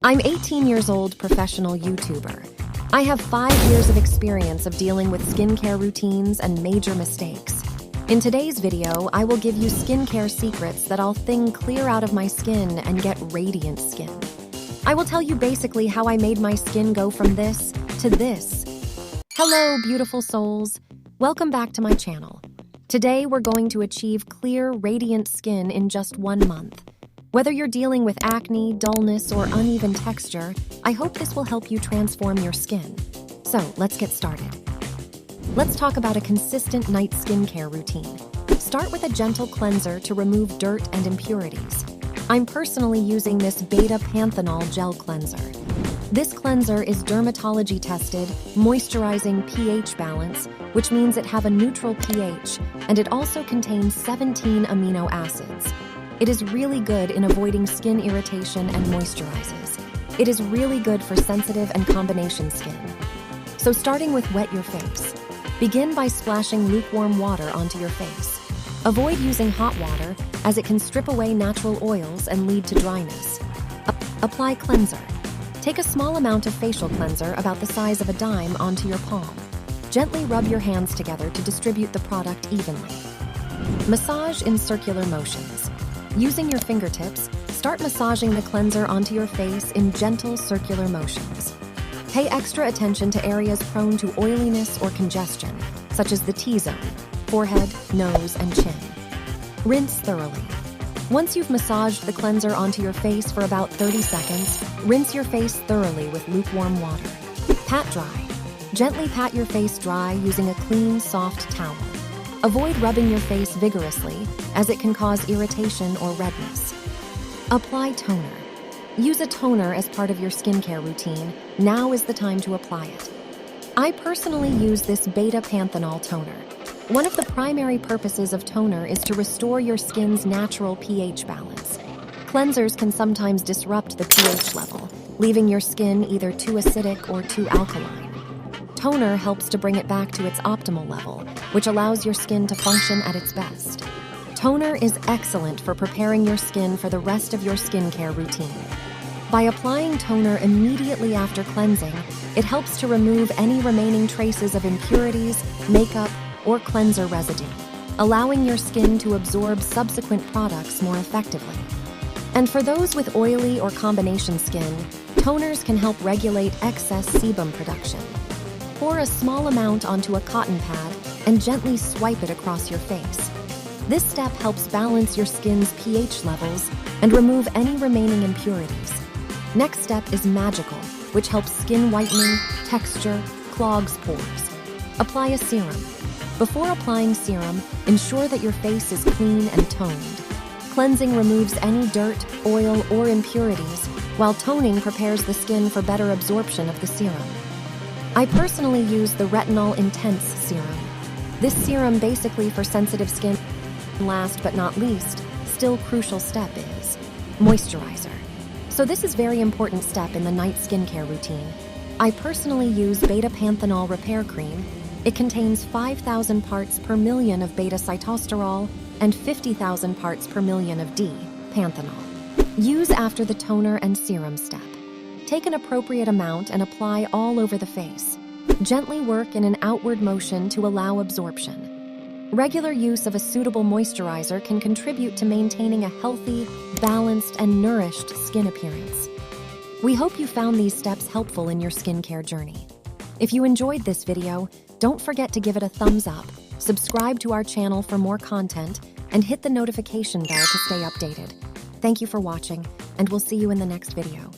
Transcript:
I'm 18 years old professional YouTuber. I have 5 years of experience of dealing with skincare routines and major mistakes. In today's video, I will give you skincare secrets that'll thing clear out of my skin and get radiant skin. I will tell you basically how I made my skin go from this to this. Hello, beautiful souls. Welcome back to my channel. Today, we're going to achieve clear, radiant skin in just 1 month. Whether you're dealing with acne, dullness, or uneven texture, I hope this will help you transform your skin. So, let's get started. Let's talk about a consistent night skincare routine. Start with a gentle cleanser to remove dirt and impurities. I'm personally using this Beta-phantenol gel cleanser. This cleanser is dermatology tested, moisturizing pH balance, which means it have a neutral pH, and it also contains 17 amino acids. It is really good in avoiding skin irritation and moisturizes. It is really good for sensitive and combination skin. So starting with wet your face. Begin by splashing lukewarm water onto your face. Avoid using hot water as it can strip away natural oils and lead to dryness. Apply cleanser. Take a small amount of facial cleanser about the size of a dime onto your palm. Gently rub your hands together to distribute the product evenly. Massage in circular motions. Using your fingertips, start massaging the cleanser onto your face in gentle circular motions. Pay extra attention to areas prone to oiliness or congestion, such as the T-zone, forehead, nose, and chin. Rinse thoroughly. Once you've massaged the cleanser onto your face for about 30 seconds, rinse your face thoroughly with lukewarm water. Pat dry. Gently pat your face dry using a clean, soft towel. Avoid rubbing your face vigorously, as it can cause irritation or redness. Apply toner. Use a toner as part of your skincare routine. Now is the time to apply it. I personally use this Beta-panthenol toner. One of the primary purposes of toner is to restore your skin's natural pH balance. Cleansers can sometimes disrupt the pH level, leaving your skin either too acidic or too alkaline. Toner helps to bring it back to its optimal level, which allows your skin to function at its best. Toner is excellent for preparing your skin for the rest of your skincare routine. By applying toner immediately after cleansing, it helps to remove any remaining traces of impurities, makeup, or cleanser residue, allowing your skin to absorb subsequent products more effectively. And for those with oily or combination skin, toners can help regulate excess sebum production. Pour a small amount onto a cotton pad and gently swipe it across your face. This step helps balance your skin's pH levels and remove any remaining impurities. Next step is magical, which helps skin whitening, texture, clogs pores. Apply a serum. Before applying serum, ensure that your face is clean and toned. Cleansing removes any dirt, oil, or impurities, while toning prepares the skin for better absorption of the serum. I personally use the Retinol Intense Serum. This serum basically for sensitive skin. Last but not least, still crucial step is moisturizer. So this is very important step in the night skincare routine. I personally use Beta-panthenol Repair Cream. It contains 5,000 parts per million of beta-sitosterol and 50,000 parts per million of D-panthenol. Use after the toner and serum step. Take an appropriate amount and apply all over the face. Gently work in an outward motion to allow absorption. Regular use of a suitable moisturizer can contribute to maintaining a healthy, balanced, and nourished skin appearance. We hope you found these steps helpful in your skincare journey. If you enjoyed this video, don't forget to give it a thumbs up, subscribe to our channel for more content, and hit the notification bell to stay updated. Thank you for watching, and we'll see you in the next video.